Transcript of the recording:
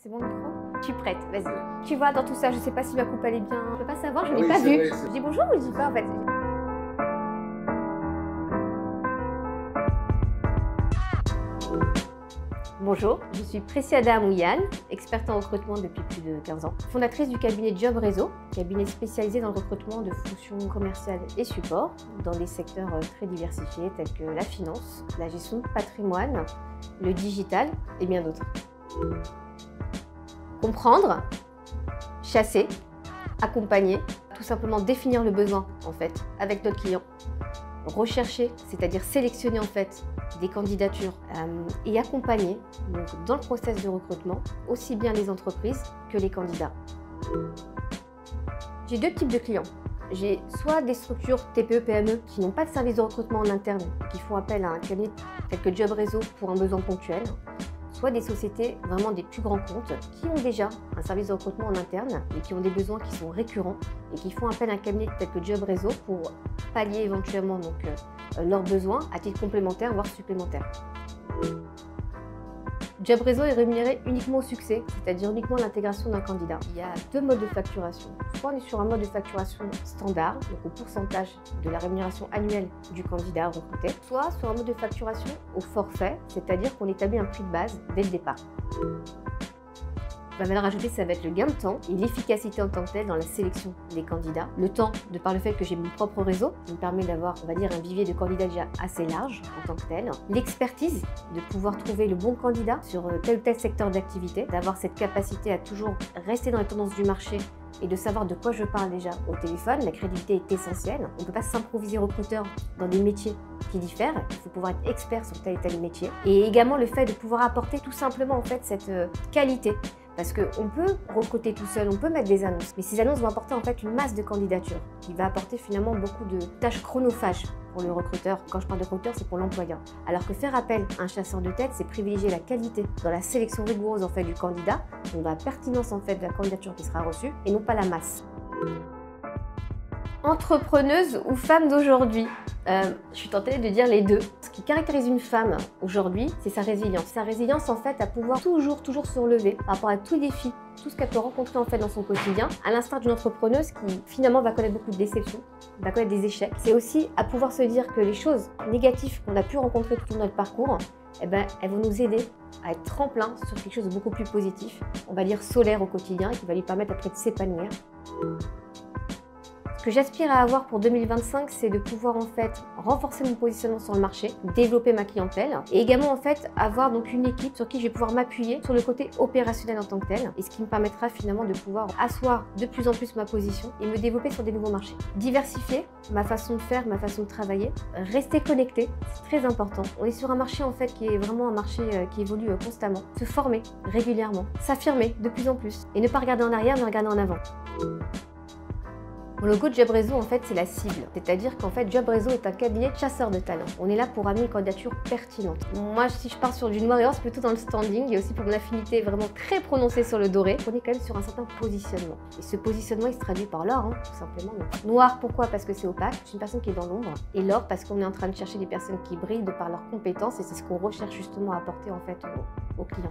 C'est bon le micro? Je suis prête, vas-y. Tu vois, dans tout ça, je sais pas si ma coupe allait bien. Je peux pas savoir, je l'ai pas vue. Je dis bonjour ou je dis pas en fait? Bonjour, je suis Preciada Amouyan, experte en recrutement depuis plus de 15 ans, fondatrice du cabinet Job Réseau, cabinet spécialisé dans le recrutement de fonctions commerciales et support dans des secteurs très diversifiés tels que la finance, la gestion de patrimoine, le digital et bien d'autres. Comprendre, chasser, accompagner, tout simplement définir le besoin en fait avec notre client. Rechercher, c'est-à-dire sélectionner en fait des candidatures et accompagner donc, dans le process de recrutement aussi bien les entreprises que les candidats. J'ai deux types de clients. J'ai soit des structures TPE-PME qui n'ont pas de service de recrutement en interne et qui font appel à un cabinet tel que Job Réseau pour un besoin ponctuel, soit des sociétés vraiment des plus grands comptes qui ont déjà un service de recrutement en interne et qui ont des besoins qui sont récurrents et qui font appel à un cabinet tel que Job Réseau pour pallier éventuellement donc, leurs besoins à titre complémentaire voire supplémentaire. Job Réseau est rémunéré uniquement au succès, c'est-à-dire uniquement à l'intégration d'un candidat. Il y a deux modes de facturation. Soit on est sur un mode de facturation standard, donc au pourcentage de la rémunération annuelle du candidat recruté, soit sur un mode de facturation au forfait, c'est-à-dire qu'on établit un prix de base dès le départ. La valeur ajoutée, ça va être le gain de temps et l'efficacité en tant que telle dans la sélection des candidats. Le temps, de par le fait que j'ai mon propre réseau, qui me permet d'avoir, on va dire, un vivier de candidats déjà assez large en tant que tel. L'expertise, de pouvoir trouver le bon candidat sur tel ou tel secteur d'activité, d'avoir cette capacité à toujours rester dans les tendances du marché et de savoir de quoi je parle déjà au téléphone. La crédibilité est essentielle. On ne peut pas s'improviser recruteur dans des métiers qui diffèrent. Il faut pouvoir être expert sur tel et tel métier. Et également le fait de pouvoir apporter tout simplement en fait cette qualité. Parce qu'on peut recruter tout seul, on peut mettre des annonces, mais ces annonces vont apporter en fait une masse de candidatures qui va apporter finalement beaucoup de tâches chronophages pour le recruteur. Quand je parle de recruteur, c'est pour l'employeur. Alors que faire appel à un chasseur de tête, c'est privilégier la qualité dans la sélection rigoureuse en fait du candidat, donc dans la pertinence en fait de la candidature qui sera reçue, et non pas la masse. Entrepreneuse ou femme d'aujourd'hui, je suis tentée de dire les deux. Ce qui caractérise une femme aujourd'hui, c'est sa résilience. Sa résilience en fait à pouvoir toujours se relever par rapport à tous les défis, tout ce qu'elle peut rencontrer en fait dans son quotidien, à l'instar d'une entrepreneuse qui finalement va connaître beaucoup de déceptions, va connaître des échecs. C'est aussi à pouvoir se dire que les choses négatives qu'on a pu rencontrer tout au long de notre parcours, eh ben, elles vont nous aider à être tremplin sur quelque chose de beaucoup plus positif, on va dire solaire au quotidien, et qui va lui permettre après de s'épanouir. Ce que j'aspire à avoir pour 2025, c'est de pouvoir en fait renforcer mon positionnement sur le marché, développer ma clientèle et également en fait avoir donc une équipe sur qui je vais pouvoir m'appuyer sur le côté opérationnel en tant que tel et ce qui me permettra finalement de pouvoir asseoir de plus en plus ma position et me développer sur des nouveaux marchés. Diversifier ma façon de faire, ma façon de travailler, rester connecté, c'est très important. On est sur un marché en fait qui est vraiment un marché qui évolue constamment, se former régulièrement, s'affirmer de plus en plus et ne pas regarder en arrière mais regarder en avant. Mon logo de Job Réseau, en fait, c'est la cible. C'est-à-dire qu'en fait, Job Réseau est un cabinet de chasseurs de talents. On est là pour amener une candidature pertinente. Moi, si je pars sur du noir et or, c'est plutôt dans le standing et aussi pour mon affinité vraiment très prononcée sur le doré. On est quand même sur un certain positionnement. Et ce positionnement, il se traduit par l'or, tout simplement. Donc, noir, pourquoi? Parce que c'est opaque. Je suis une personne qui est dans l'ombre. Et l'or, parce qu'on est en train de chercher des personnes qui brillent de par leurs compétences et c'est ce qu'on recherche justement à apporter en fait aux clients.